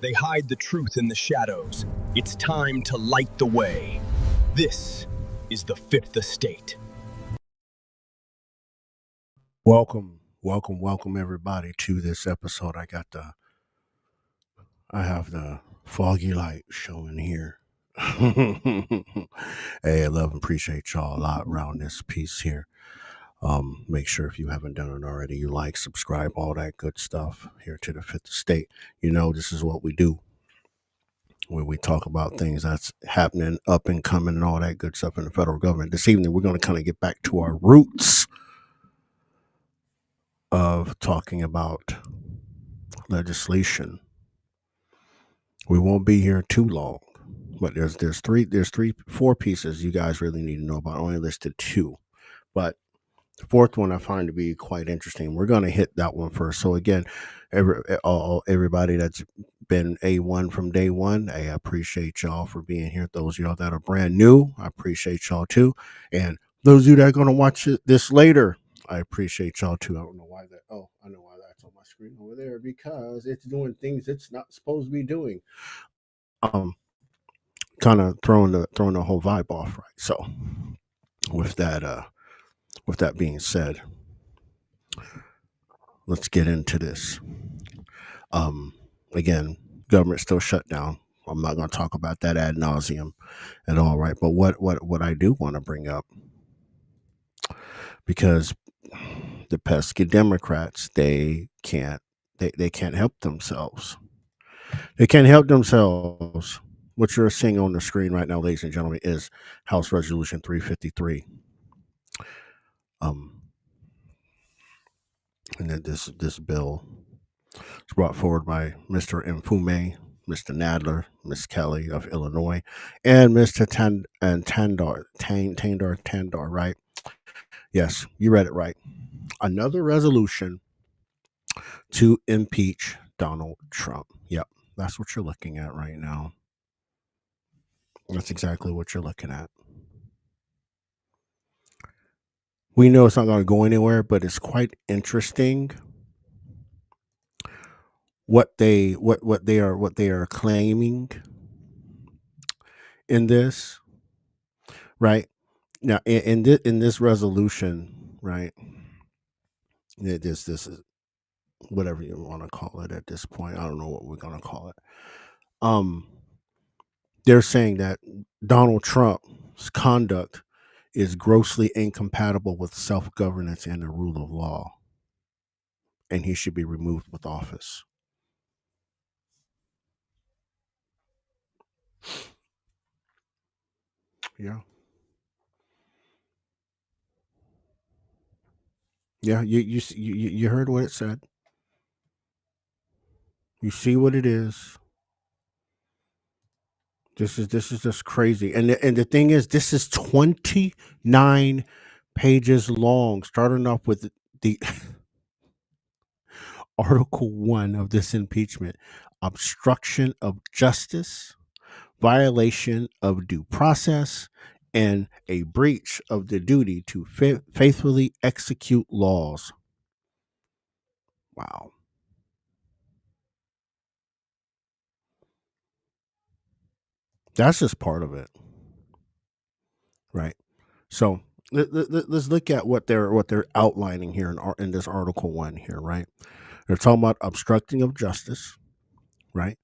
They hide the truth in the shadows. It's time to light the way. This is the Fifth Estate. Welcome everybody to this episode. I have the foggy light showing here. Hey, I love and appreciate y'all a lot around this piece here. Make sure if you haven't done it already, you like, subscribe, all that good stuff here to the Fifth Estate. You know, this is what we do when we talk about things that's happening up and coming and all that good stuff in the federal government. This evening, we're going to kind of get back to our roots of talking about legislation. We won't be here too long, but there's four pieces you guys really need to know about. I only listed two, but the fourth one I find to be quite interesting. We're going to hit that one first. So again, everybody that's been A1 from day one, I appreciate y'all for being here. Those of y'all that are brand new, I appreciate y'all too. And those of you that are going to watch this later, I appreciate y'all too. I don't know why that. Oh, I know why that's on my screen over there, because it's doing things it's not supposed to be doing. Kind of throwing the whole vibe off, right? So, with that being said, let's get into this. Again, government still shut down. I'm not going to talk about that ad nauseum at all, right? But what I do want to bring up, because the pesky Democrats, they can't help themselves. They can't help themselves. What you're seeing on the screen right now, ladies and gentlemen, is House Resolution 353. And then this bill is brought forward by Mr. Mfume, Mr. Nadler, Miss Kelly of Illinois, and Mr. Tandar, right? Yes, you read it right. Another resolution to impeach Donald Trump. Yep, that's what you're looking at right now. That's exactly what you're looking at. We know it's not going to go anywhere, but it's quite interesting what they are claiming in this, right? Now in this resolution, right? This is whatever you want to call it at this point. I don't know what we're going to call it. They're saying that Donald Trump's conduct is grossly incompatible with self-governance and the rule of law, and he should be removed with office. Yeah. Yeah, you heard what it said. You see what it is. This is just crazy. And the thing is, this is 29 pages long, starting off with the Article 1 of this impeachment: obstruction of justice, violation of due process, and a breach of the duty to faithfully execute laws. Wow. That's just part of it. Right. So let's look at what they're outlining here in this Article 1 here, right? They're talking about obstructing of justice, right?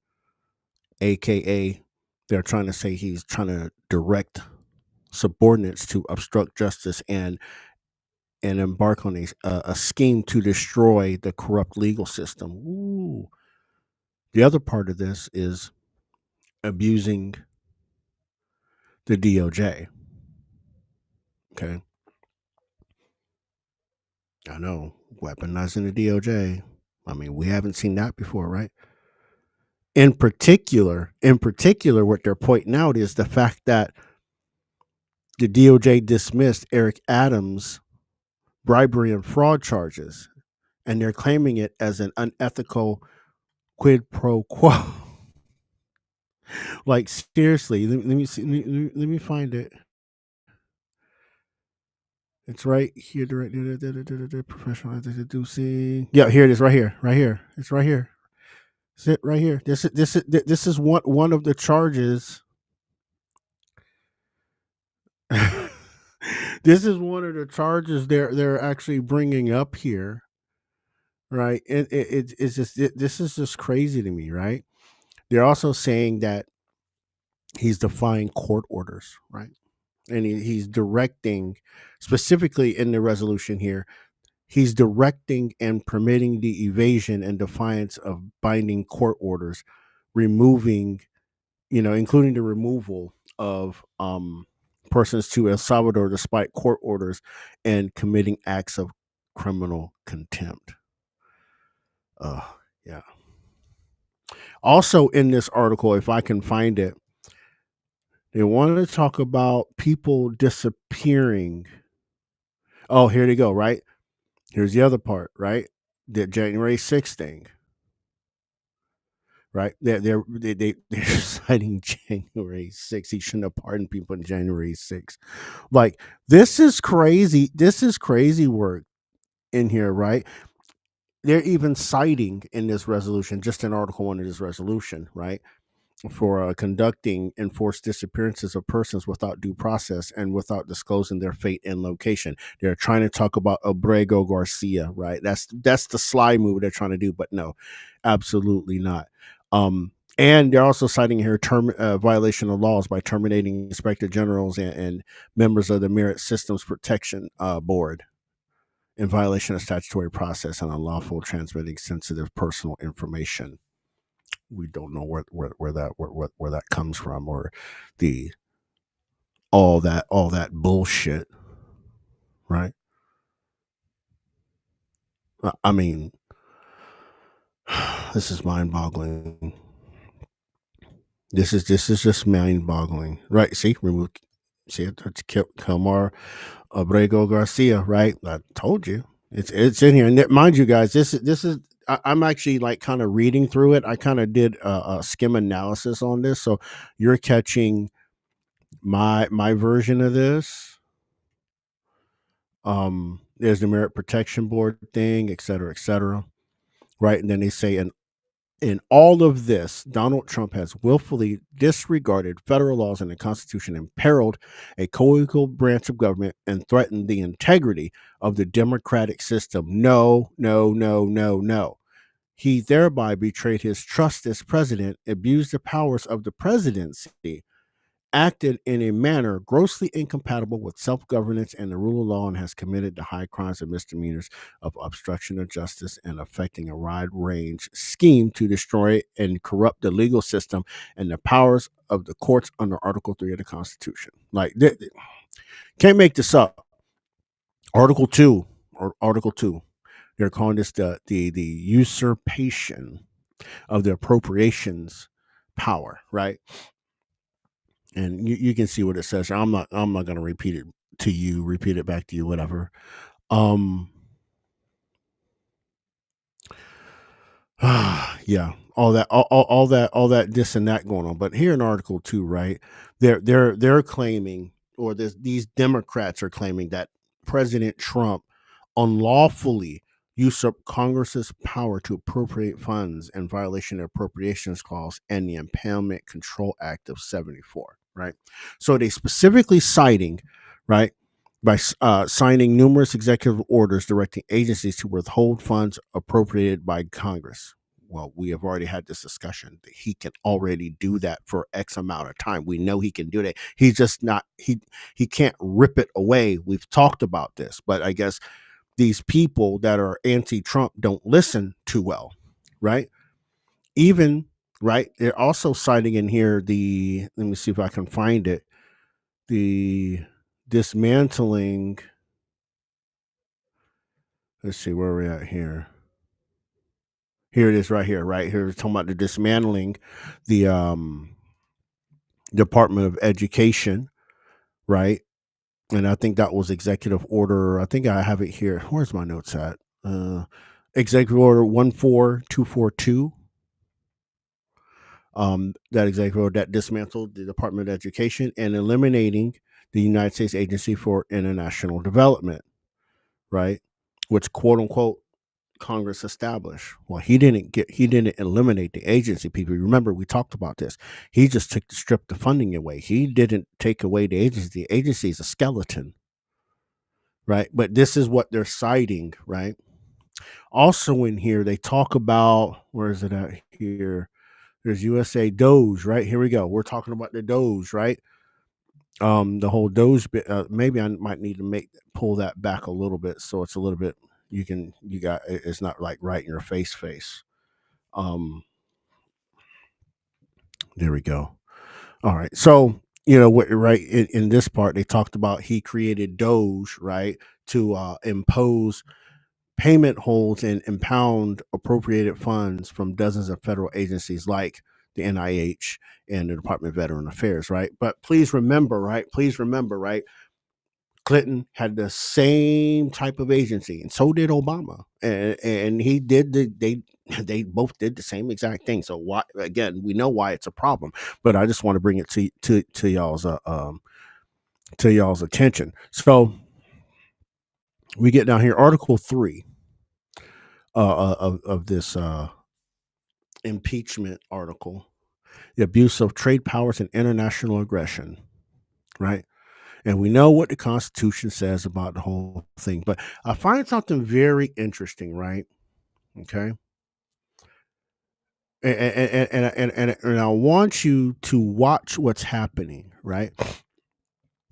AKA, they're trying to say he's trying to direct subordinates to obstruct justice and embark on a scheme to destroy the corrupt legal system. Ooh. The other part of this is abusing the DOJ. Okay. I know, weaponizing the DOJ. I mean, we haven't seen that before, right? In particular, what they're pointing out is the fact that the DOJ dismissed Eric Adams' bribery and fraud charges, and they're claiming it as an unethical quid pro quo. Like, seriously, let me see. Let me find it. It's right here. Professional deducing. Yeah, here it is. Right here. It's right here. Sit right here. This is one of the charges. This is one of the charges they're actually bringing up here, right? And it's just this is just crazy to me, right? They're also saying that he's defying court orders, right? And he's directing, specifically in the resolution here, he's directing and permitting the evasion and defiance of binding court orders, removing, including the removal of persons to El Salvador despite court orders and committing acts of criminal contempt. Yeah. Also, in this article, if I can find it, they wanted to talk about people disappearing. Oh, here they go, right? Here's the other part, right? The January 6th thing, right? They're citing January 6th. He shouldn't have pardoned people in January 6th. Like, this is crazy. This is crazy work in here, right? They're even citing in this resolution, just in Article 1 of this resolution, right? For conducting enforced disappearances of persons without due process and without disclosing their fate and location. They're trying to talk about Abrego Garcia, right? That's the sly move they're trying to do, but no, absolutely not. And they're also citing here violation of laws by terminating inspector generals and members of the Merit Systems Protection Board in violation of statutory process and unlawful transmitting sensitive personal information. We don't know where that comes from, or all that bullshit, right? I mean, this is mind-boggling. This is just mind-boggling, right? See, it's Kelmar Abrego Garcia, right? I told you, it's in here, and mind you, guys, this is. I'm actually like kind of reading through it. I kind of did a skim analysis on this, so you're catching my version of this. There's the Merit Protection Board thing, et cetera, right? And then they say, in all of this, Donald Trump has willfully disregarded federal laws and the Constitution, imperiled a co-equal branch of government, and threatened the integrity of the democratic system. No. He thereby betrayed his trust as president, abused the powers of the presidency, acted in a manner grossly incompatible with self-governance and the rule of law, and has committed the high crimes and misdemeanors of obstruction of justice and affecting a wide range scheme to destroy and corrupt the legal system and the powers of the courts under Article 3 of the Constitution. Like, can't make this up. Article 2, they're calling this the usurpation of the appropriations power, right? And you can see what it says. I'm not going to repeat it back to you, whatever. Yeah, all that this and that going on. But here in Article 2, right, they're claiming, or these Democrats are claiming, that President Trump unlawfully usurped Congress's power to appropriate funds in violation of appropriations clause and the Impoundment Control Act of 74, right? So they specifically citing, right, by signing numerous executive orders directing agencies to withhold funds appropriated by Congress. Well, we have already had this discussion that he can already do that for X amount of time. We know he can do that. He's just not, he can't rip it away. We've talked about this, but I guess these people that are anti-Trump don't listen too well, right? Even, right, they're also citing in here let me see if I can find it, the dismantling. Let's see where we're at here. Here it is right here, right? Here we're talking about the dismantling the Department of Education, right? And I think that was executive order. I think I have it here. Where's my notes at? Executive order 14242. That executive order that dismantled the Department of Education and eliminating the United States Agency for International Development, right? Which, quote unquote, Congress established? Well, he didn't eliminate the agency. People, remember we talked about this. He just stripped the funding away. He didn't take away the agency. The agency is a skeleton, right? But this is what they're citing, right? Also in here, they talk about, where is it at here? There's USA Doge, right? Here we go. We're talking about the Doge, right? The whole Doge bit. Maybe I might need to pull that back a little bit so it's a little bit. It's not like right in your face. There we go. All right. So what, right in this part they talked about he created Doge, right, to impose payment holds and impound appropriated funds from dozens of federal agencies like the NIH and the Department of Veteran Affairs, right? But please remember, right? Clinton had the same type of agency, and so did Obama, and he did they both did the same exact thing. So why, again, we know why it's a problem, but I just want to bring it to y'all's attention. So we get down here, Article 3 of this impeachment article, the abuse of trade powers and international aggression, right? And we know what the Constitution says about the whole thing, but I find something very interesting, right? Okay. And I want you to watch what's happening, right?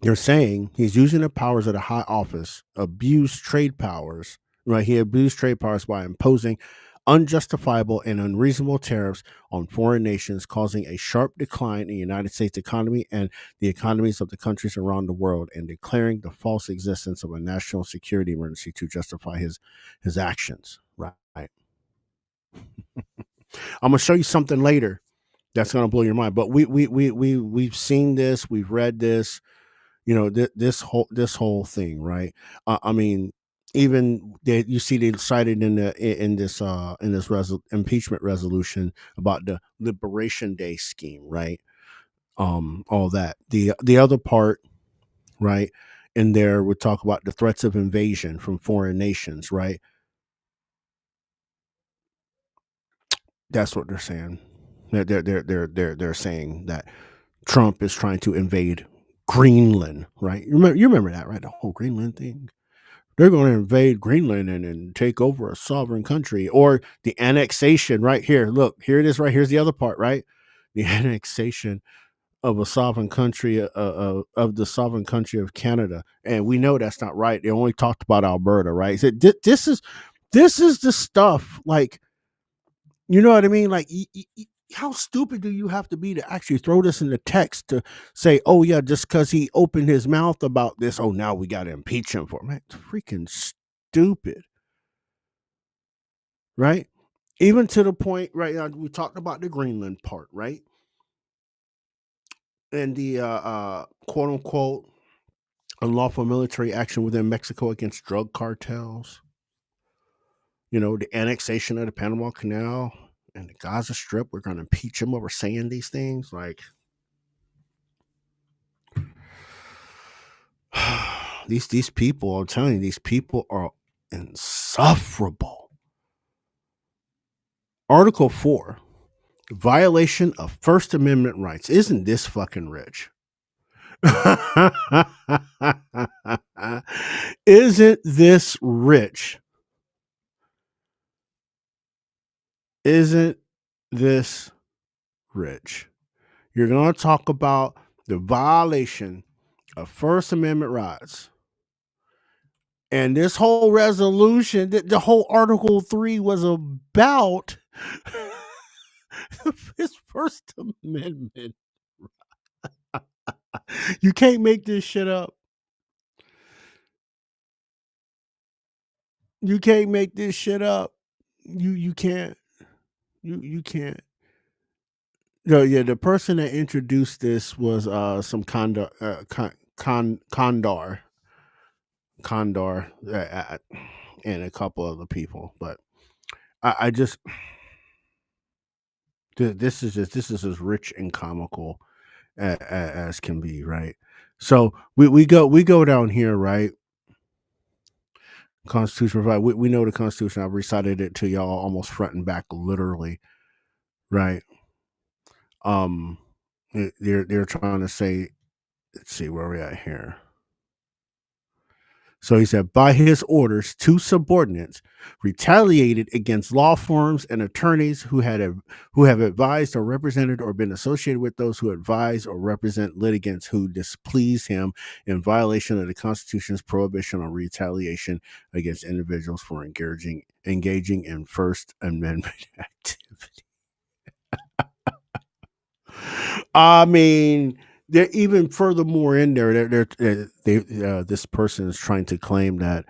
You're saying he's using the powers of the high office, abused trade powers, right? He abused trade powers by imposing unjustifiable and unreasonable tariffs on foreign nations, causing a sharp decline in the United States economy and the economies of the countries around the world, and declaring the false existence of a national security emergency to justify his actions. Right. I'm gonna show you something later that's gonna blow your mind. But we've seen this, we've read this, this whole thing, right? I mean, even you see they cited in this impeachment resolution about the Liberation Day scheme, right? All that. The other part, right? In there, we talk about the threats of invasion from foreign nations, right? That's what they're saying. They're saying that Trump is trying to invade Greenland, right? You remember that, right? The whole Greenland thing. They're going to invade Greenland and take over a sovereign country, or the annexation right here. Look, here it is right here's the other part, right? The annexation of a sovereign country of the sovereign country of Canada. And we know that's not right. They only talked about Alberta, right? So this is the stuff, like, you know what I mean? Like, how stupid do you have to be to actually throw this in the text to say, oh, yeah, just because he opened his mouth about this, oh, now we got to impeach him for it? Man, it's freaking stupid. Right? Even to the point, right? Now, we talked about the Greenland part, right? And the quote unquote unlawful military action within Mexico against drug cartels. The annexation of the Panama Canal and the Gaza Strip. We're going to impeach him over saying these things. Like, these people, I'm telling you, these people are insufferable. Article 4, violation of First Amendment rights. Isn't this fucking rich? Isn't this rich? Isn't this rich? You're going to talk about the violation of First Amendment rights. And this whole resolution, the whole Article 3 was about his First Amendment. You can't make this shit up. You can't make this shit up. You can't. You can't. Yeah, the person that introduced this was some Condor, and a couple other people. But I just, this is as rich and comical as can be, right? So we go down here, right? Constitution provide. We know the Constitution. I've recited it to y'all almost front and back, literally. Right. Um, they're trying to say. Let's see where we're at here. So he said, by his orders, two subordinates retaliated against law firms and attorneys who have advised or represented or been associated with those who advise or represent litigants who displease him in violation of the Constitution's prohibition on retaliation against individuals for engaging in First Amendment activity. I mean, they're even furthermore in there. This person is trying to claim that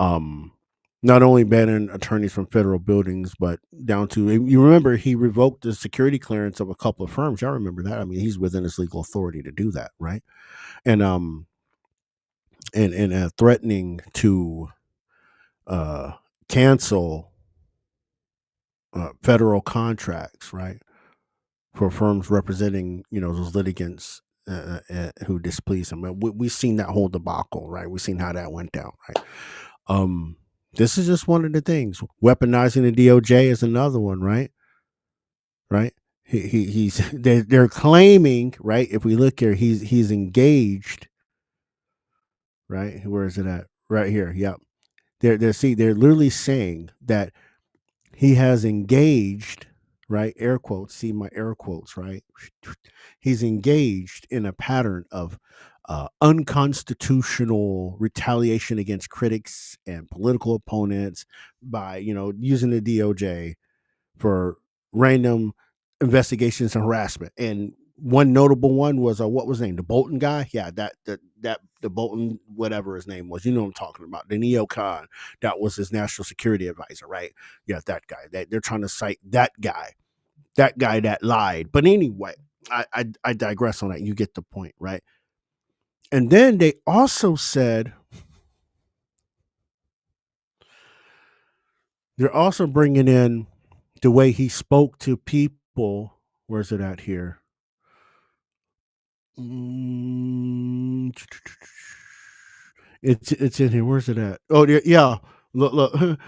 not only banning attorneys from federal buildings, but down to, you remember, he revoked the security clearance of a couple of firms. Y'all remember that? I mean, he's within his legal authority to do that, right? And threatening to cancel federal contracts, right, for firms representing, those litigants who displease him. We've seen that whole debacle, right? We've seen how that went down, right? This is just one of the things. Weaponizing the DOJ is another one, right? Right? They're claiming, right? If we look here, he's engaged, right? Where is it at? Right here. Yep. They're literally saying that he has engaged, right? Air quotes. See my air quotes, right? He's engaged in a pattern of unconstitutional retaliation against critics and political opponents by, using the DOJ for random investigations and harassment. And one notable one was what was his name? The Bolton guy. Yeah, that the Bolton, whatever his name was. You know what I'm talking about. The neocon that was his national security advisor, right? Yeah, that guy. They're trying to cite that guy that lied. But anyway, I digress on that. You get the point, right? And then they also said they're also bringing in the way he spoke to people. Where's it at here? It's in here. Where's it at? Oh, yeah. Look.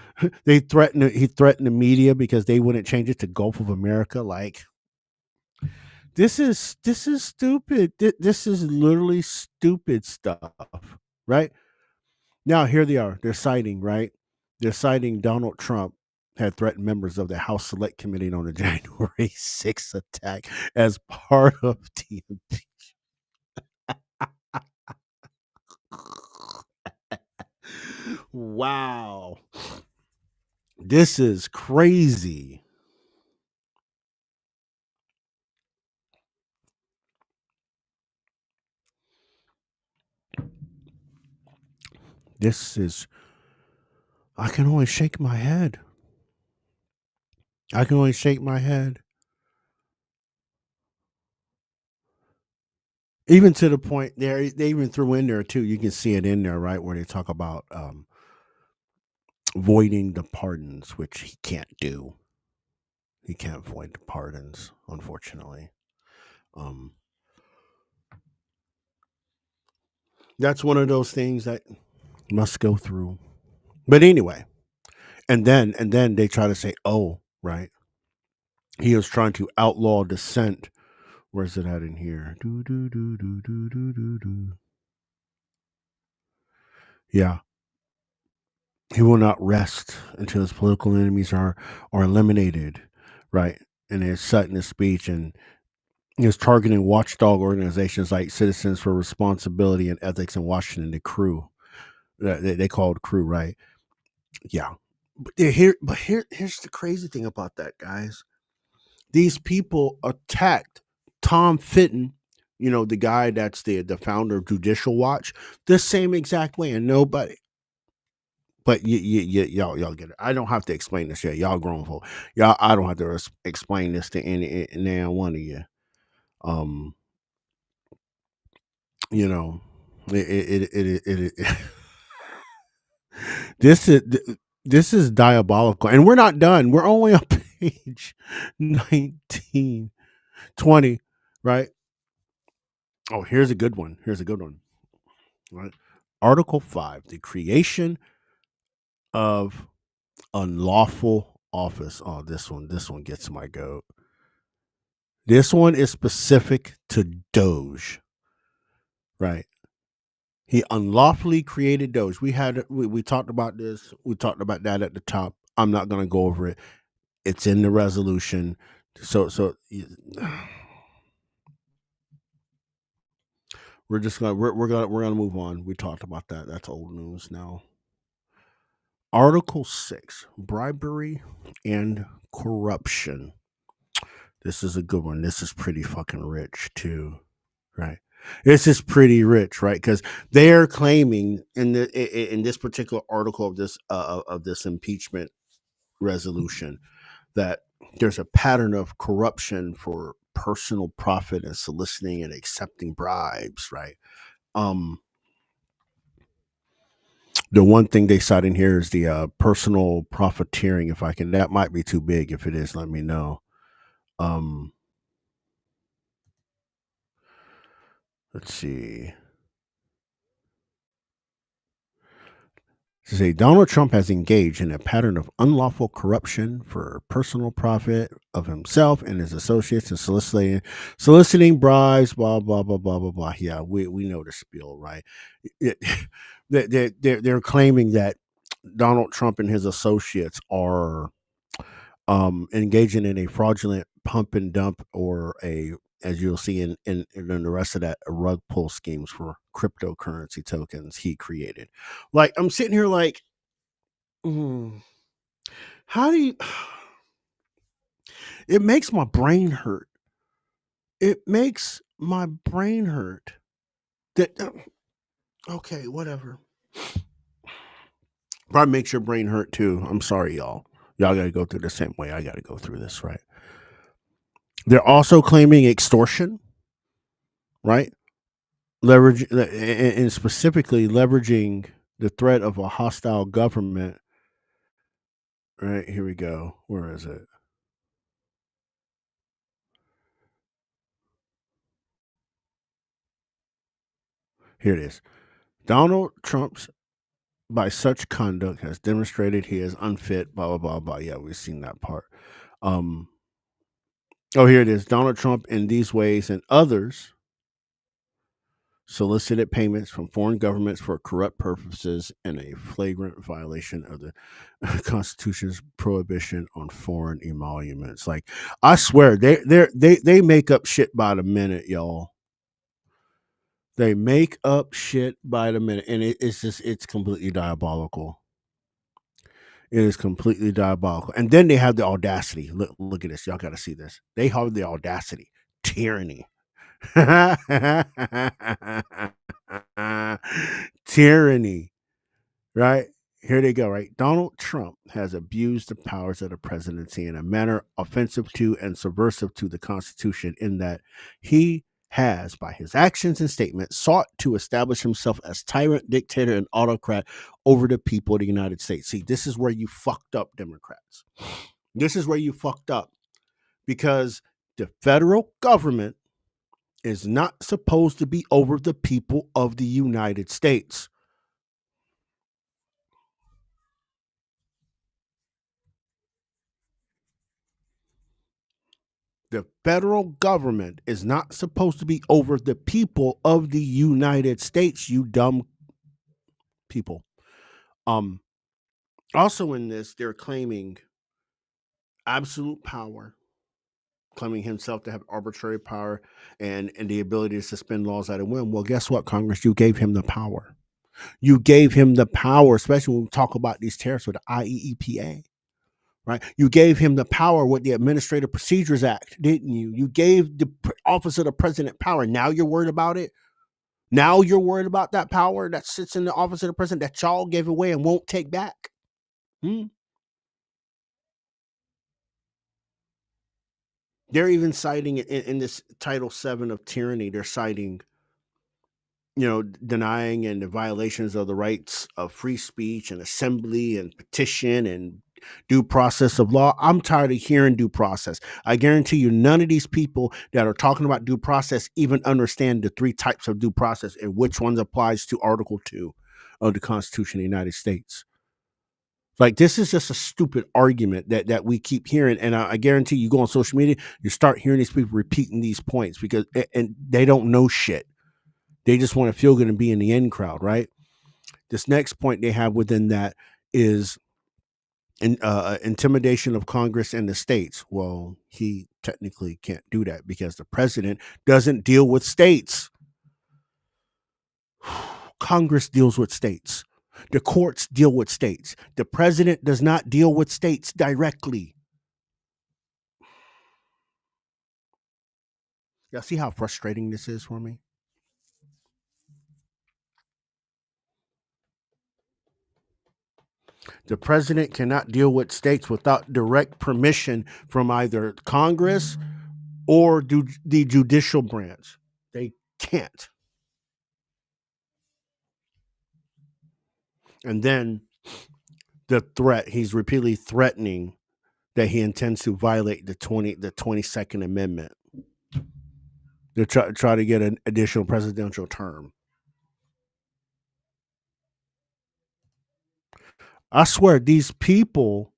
He threatened the media because they wouldn't change it to Gulf of America. Like, this is stupid. This is literally stupid stuff, right? Now here they are. They're citing, right? They're citing Donald Trump had threatened members of the House Select Committee on the January 6th attack as part of the wow. This is crazy. This is, I can only shake my head. I can only shake my head. Even to the point there, they even threw in there too. You can see it in there, right, where they talk about voiding the pardons, which he can't do. He can't void the pardons, unfortunately. That's one of those things that must go through. But anyway, and then they try to say, oh, right, he was trying to outlaw dissent. Where's it at in here? Yeah. He will not rest until his political enemies are eliminated, right? And they're set in his speech, and he was targeting watchdog organizations like Citizens for Responsibility and Ethics in Washington, the Crew. They called Crew, right? Yeah. Here's the crazy thing about that, guys. These people attacked Tom Fitton, the guy that's the founder of Judicial Watch, the same exact way, and nobody. But y'all get it. I don't have to explain this yet. Y'all grown folk. I don't have to explain this to any one of you. It this is diabolical, and we're not done. We're only on page 19, 20, right? Oh, here's a good one. Right. Article 5, the creation of unlawful office. Oh, this one gets my goat. This one is specific to Doge, right? He unlawfully created Doge. We talked about this. We talked about that at the top. I'm not going to go over it. It's in the resolution. So we're gonna move on. We talked about that. That's old news now. Article 6, bribery and corruption. This is a good one. This is pretty fucking rich too, right? This is pretty rich, right? Because they are claiming in this particular article of this impeachment resolution that there's a pattern of corruption for personal profit and soliciting and accepting bribes, right? The one thing they cite in here is the personal profiteering. If I can, that might be too big. If it is, let me know. Let's see. To say Donald Trump has engaged in a pattern of unlawful corruption for personal profit of himself and his associates and soliciting bribes, blah blah blah blah blah blah. Yeah, we know the spiel, right? They're claiming that Donald Trump and his associates are engaging in a fraudulent pump and dump, or a, as you'll see in the rest of that, rug pull schemes for cryptocurrency tokens he created. Like, I'm sitting here like, how do you? It makes my brain hurt. It makes my brain hurt. That okay, whatever. Probably makes your brain hurt too. I'm sorry, y'all. Y'all got to go through the same way I got to go through this, right? They're also claiming extortion, right? Leverage, and specifically leveraging the threat of a hostile government. Right, here we go. Where is it? Here it is. Donald Trump's by such conduct has demonstrated he is unfit, blah blah blah blah. Yeah, we've seen that part. Oh, here it is. Donald Trump in these ways and others solicited payments from foreign governments for corrupt purposes in a flagrant violation of the Constitution's prohibition on foreign emoluments. Like, I swear, they make up shit by the minute, y'all. They make up shit by the minute, and it's completely diabolical. It is completely diabolical. And then they have the audacity. Look at this. Y'all got to see this. They have the audacity. Tyranny. Tyranny. Right? Here they go, right? Donald Trump has abused the powers of the presidency in a manner offensive to and subversive to the Constitution, in that he has, by his actions and statements, sought to establish himself as tyrant, dictator, and autocrat over the people of the United States. See, this is where you fucked up, Democrats. This is where you fucked up, because the federal government is not supposed to be over the people of the United States. The federal government is not supposed to be over the people of the United States, you dumb people. Also in this, they're claiming absolute power, claiming himself to have arbitrary power and the ability to suspend laws at a whim. Well, guess what, Congress? You gave him the power. You gave him the power, especially when we talk about these tariffs with the IEEPA. Right? You gave him the power with the Administrative Procedures Act, didn't you? You gave the office of the president power. Now you're worried about it? Now you're worried about that power that sits in the office of the president that y'all gave away and won't take back? They're even citing in this Title VII of tyranny, they're citing, denying and the violations of the rights of free speech and assembly and petition and due process of law. I'm tired of hearing due process. I guarantee you none of these people that are talking about due process even understand the three types of due process and which ones applies to Article 2 of the Constitution of the United States. Like, this is just a stupid argument that we keep hearing, and I guarantee you go on social media, you start hearing these people repeating these points because and they don't know shit. They just want to feel good and be in the in crowd, right? This next point they have within that is intimidation of Congress and the states. Well, he technically can't do that because the president doesn't deal with states. Congress deals with states. The courts deal with states. The president does not deal with states directly. Y'all see how frustrating this is for me? The president cannot deal with states without direct permission from either Congress or the judicial branch. They can't. And then the threat, he's repeatedly threatening that he intends to violate the 22nd Amendment to try to get an additional presidential term. I swear, these people,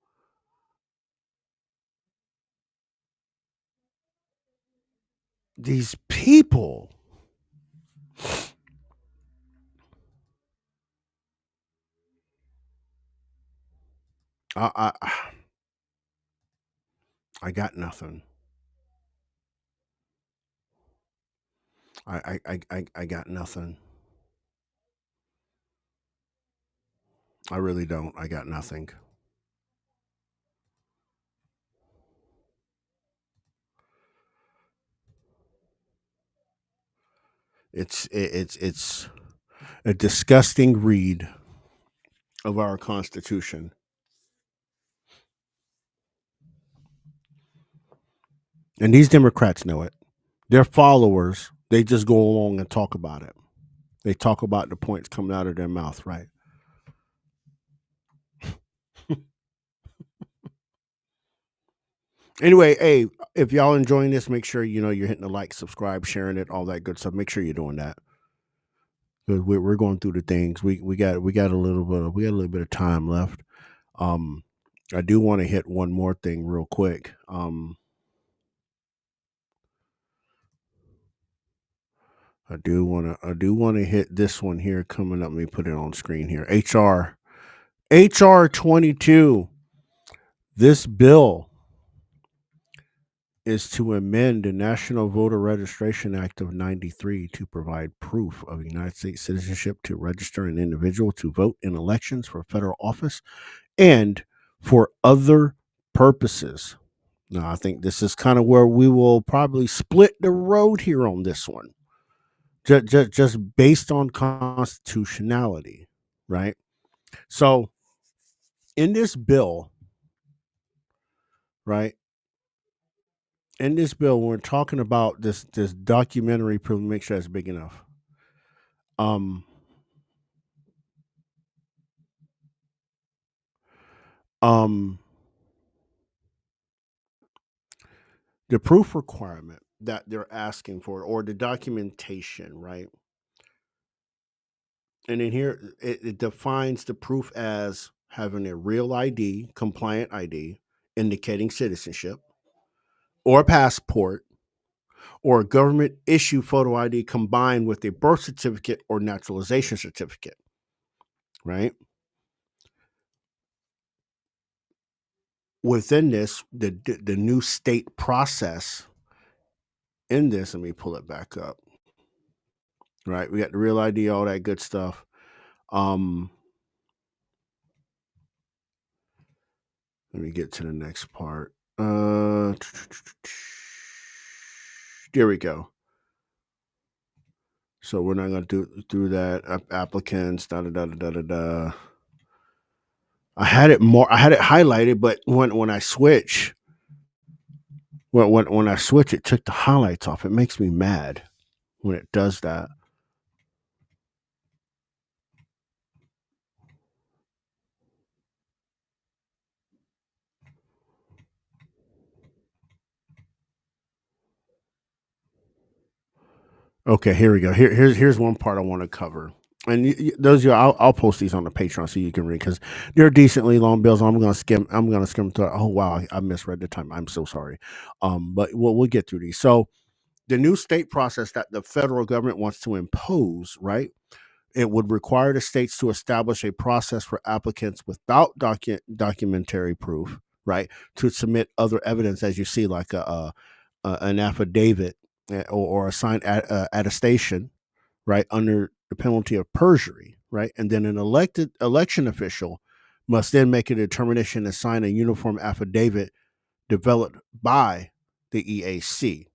I got nothing. I got nothing. I really don't. I got nothing. It's a disgusting read of our Constitution. And these Democrats know it. Their followers, they just go along and talk about it. They talk about the points coming out of their mouth, right? Anyway, hey, if y'all enjoying this, make sure you're hitting the like, subscribe, sharing it, all that good stuff. Make sure you're doing that because we're going through the things. We got a little bit of time left. I do want to hit one more thing real quick. I do want to hit this one here coming up. Let me put it on screen here. HR 22. This bill is to amend the National Voter Registration Act of 93 to provide proof of United States citizenship to register an individual to vote in elections for federal office and for other purposes. Now, I think this is kind of where we will probably split the road here on this one. Just based on constitutionality, right? So in this bill, right? In this bill, we're talking about this documentary proof. Make sure it's big enough. The proof requirement that they're asking for, or the documentation, right? And in here, it defines the proof as having a real ID, compliant ID, indicating citizenship, or a passport, or a government issue photo ID combined with a birth certificate or naturalization certificate, right? Within this, the new state process in this, let me pull it back up. Right, we got the real ID, all that good stuff. Let me get to the next part. There we go. So we're not going to do that. Applicants, da da da da da da. I had it highlighted, but when I switch, when I switch, it took the highlights off. It makes me mad when it does that. Okay, here we go. Here's one part I want to cover. And those are, I'll post these on the Patreon so you can read because they're decently long bills. I'm gonna skim. I'm gonna skim through. Oh wow, I misread the time. I'm so sorry. But we'll get through these. So the new state process that the federal government wants to impose, right? It would require the states to establish a process for applicants without documentary proof, right, to submit other evidence, as you see, like an affidavit or a signed attestation, right, under the penalty of perjury, right, and then an elected election official must then make a determination and sign a uniform affidavit developed by the EAC,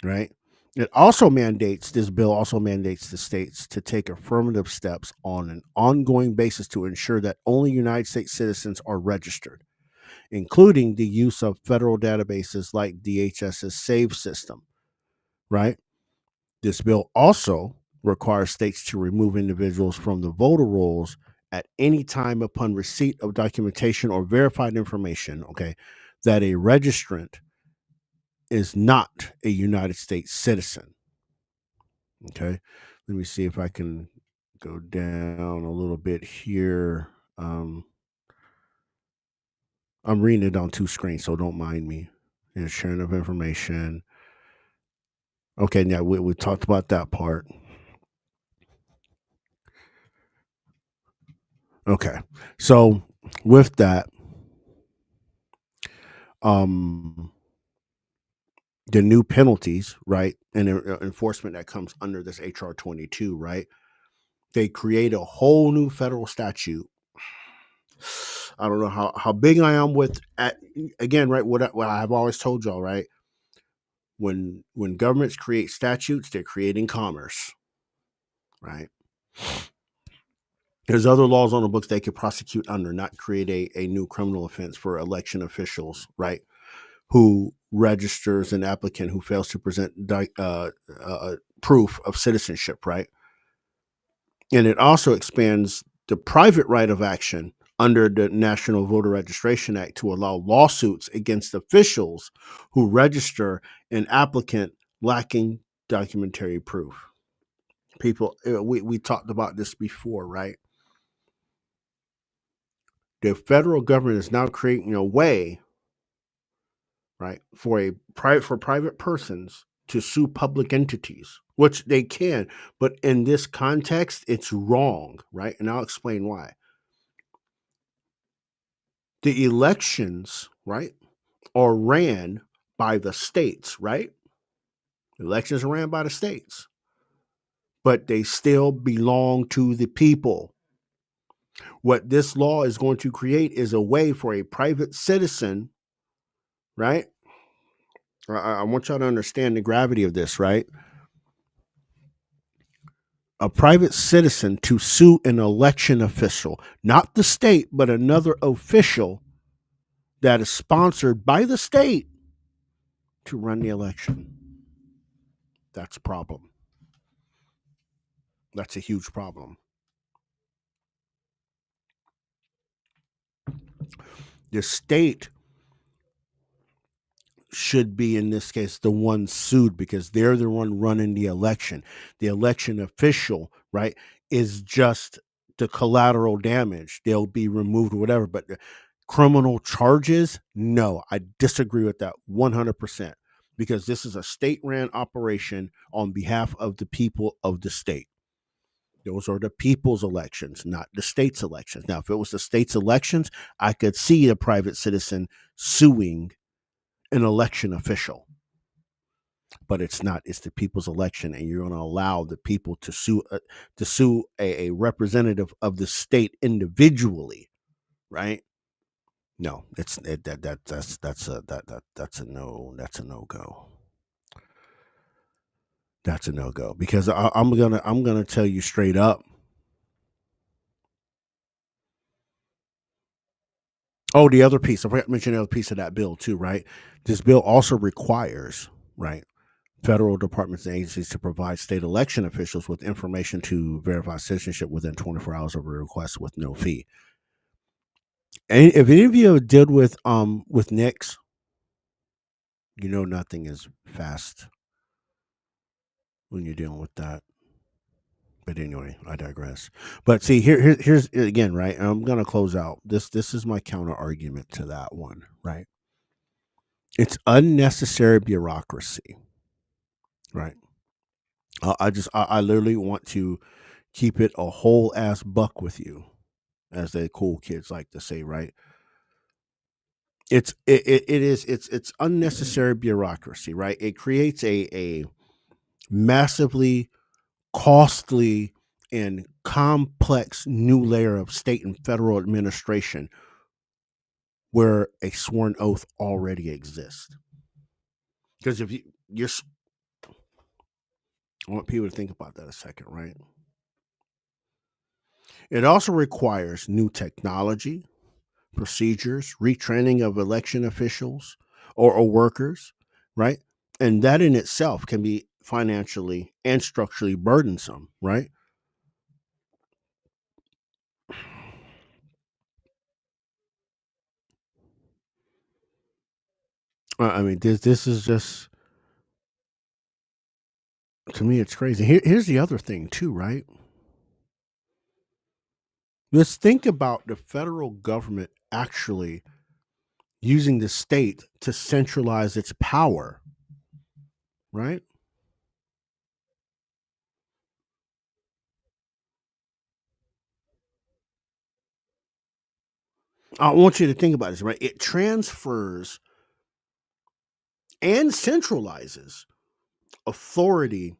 right? This bill also mandates the states to take affirmative steps on an ongoing basis to ensure that only United States citizens are registered, including the use of federal databases like DHS's SAVE system, right? This bill also requires states to remove individuals from the voter rolls at any time upon receipt of documentation or verified information, okay, that a registrant is not a United States citizen. Okay, let me see if I can go down a little bit here. I'm reading it on two screens, so don't mind me. Sharing of information. Okay, now we talked about that part. Okay, so with that, the new penalties, right, and enforcement that comes under this HR 22, right? They create a whole new federal statute. I don't know how big I am with again, right? What I've always told y'all, right? When governments create statutes, they're creating commerce, right? There's other laws on the books they could prosecute under, not create a new criminal offense for election officials, right? Who registers an applicant who fails to present proof of citizenship, right? And it also expands the private right of action under the National Voter Registration Act to allow lawsuits against officials who register an applicant lacking documentary proof. People, we talked about this before, right? The federal government is now creating a way, right, for private persons to sue public entities, which they can, but in this context, it's wrong, right? And I'll explain why. The elections, right, are ran by the states, right? Elections are ran by the states, but they still belong to the people. What this law is going to create is a way for a private citizen, right? I want y'all to understand the gravity of this, right? A private citizen to sue an election official, not the state, but another official that is sponsored by the state to run the election. That's a problem. That's a huge problem. The state should be, in this case, the one sued because they're the one running the election. The election official, right, is just the collateral damage. They'll be removed or whatever. But the criminal charges, no, I disagree with that 100% because this is a state-ran operation on behalf of the people of the state. Those are the people's elections, not the state's elections. Now, if it was the state's elections, I could see a private citizen suing an election official. But it's not. It's the people's election, and you're going to allow the people to sue a representative of the state individually, right? No, that's a no. That's a no go. That's a no go because I'm gonna tell you straight up. Oh, the other piece, I forgot to mention the other piece of that bill too, right? This bill also requires, right, federal departments and agencies to provide state election officials with information to verify citizenship within 24 hours of a request with no fee. And if any of you have dealt with NICS, you know nothing is fast when you're dealing with that. But anyway, I digress. But see, here's again, right? And I'm gonna close out. This is my counter argument to that one, right? It's unnecessary bureaucracy, right? I literally want to keep it a whole ass buck with you, as the cool kids like to say, right? It's unnecessary bureaucracy, right? It creates a massively costly and complex new layer of state and federal administration where a sworn oath already exists. Because if you're, I want people to think about that a second, right? It also requires new technology, procedures, retraining of election officials or workers, right? And that in itself can be financially and structurally burdensome, right? I mean, this is just, to me, it's crazy. Here's the other thing too, right? Let's think about the federal government actually using the state to centralize its power, right? I want you to think about this, right? It transfers and centralizes authority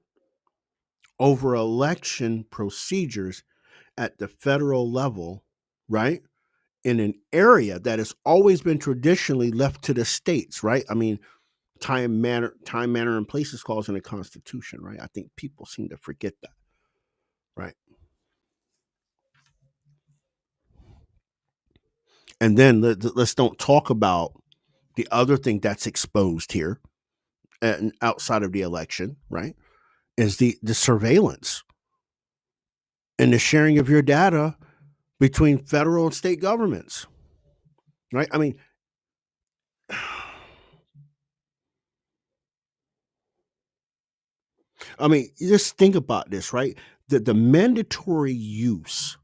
over election procedures at the federal level, right? In an area that has always been traditionally left to the states, right? I mean, time, manner, and places clause in the Constitution, right? I think people seem to forget that, right? And then let's don't talk about the other thing that's exposed here and outside of the election, right? Is the surveillance and the sharing of your data between federal and state governments, right? I mean, just think about this, right? The mandatory use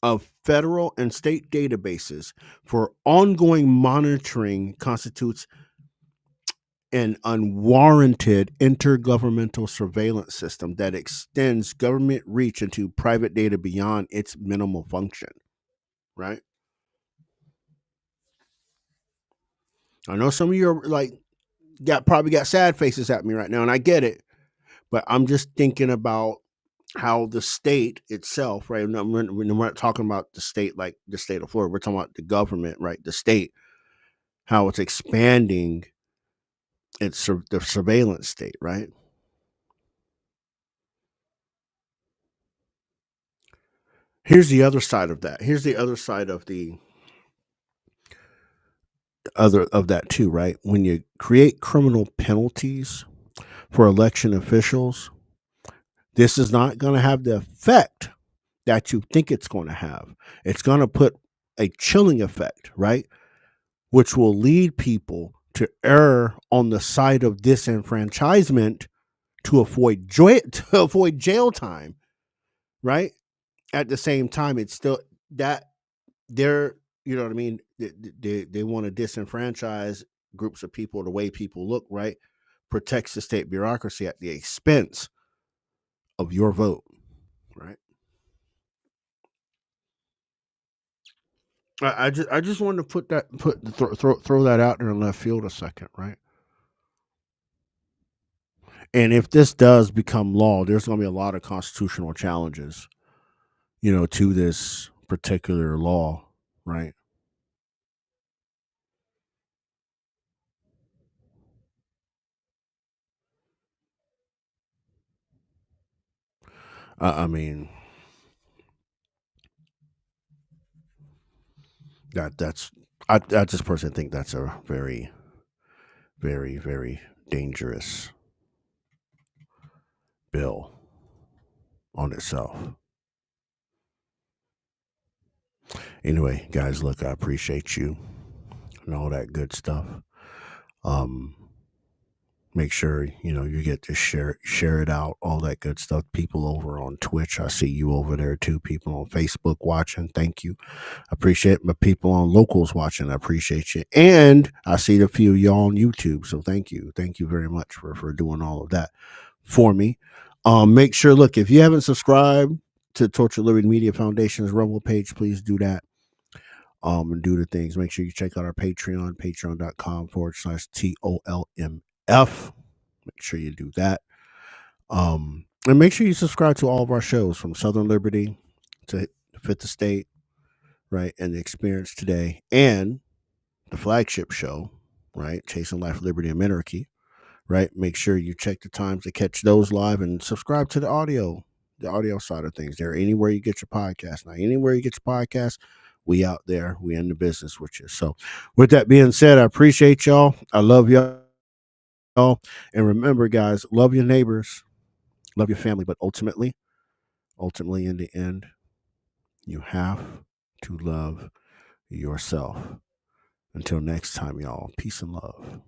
of federal and state databases for ongoing monitoring constitutes an unwarranted intergovernmental surveillance system that extends government reach into private data beyond its minimal function, right? I know some of you are like probably got sad faces at me right now, and I get it, but I'm just thinking about how the state itself, right? We're not talking about the state like the state of Florida. We're talking about the government, right? The state, how it's expanding the surveillance state, right? Here's the other side of that. Here's the other side of the other of that too, right? When you create criminal penalties for election officials, this is not going to have the effect that you think it's going to have. It's going to put a chilling effect, right? Which will lead people to err on the side of disenfranchisement to avoid jail time, right? At the same time, it's still that they're, you know what I mean? They want to disenfranchise groups of people the way people look, right? Protects the state bureaucracy at the expense of your vote, right? I just wanted to throw that out there in left field a second, right? And if this does become law, there's going to be a lot of constitutional challenges, to this particular law, right? I mean, that's I just personally think that's a very, very, very dangerous bill on itself. Anyway, guys, look, I appreciate you and all that good stuff. Um, make sure, you get to share it out, all that good stuff. People over on Twitch, I see you over there too. People on Facebook watching, thank you. I appreciate my people on Locals watching. I appreciate you. And I see a few of y'all on YouTube. So thank you. Thank you very much for doing all of that for me. Make sure, look, if you haven't subscribed to Torch of Liberty Media Foundation's Rumble page, please do that. And do the things. Make sure you check out our Patreon, patreon.com/TOLMF. Make sure you do that. And make sure you subscribe to all of our shows, from Southern Liberty to Fifth Estate, right, and the Experience Today, and the flagship show, right, Chasing Life, Liberty, and Minarchy, right. Make sure you check the times to catch those live, and subscribe to the audio side of things. There, anywhere you get your podcast. Now, anywhere you get your podcast, we out there. We in the business with you. So, with that being said, I appreciate y'all. I love y'all. And remember, guys, love your neighbors, love your family, but ultimately, in the end, you have to love yourself. Until next time, y'all, peace and love.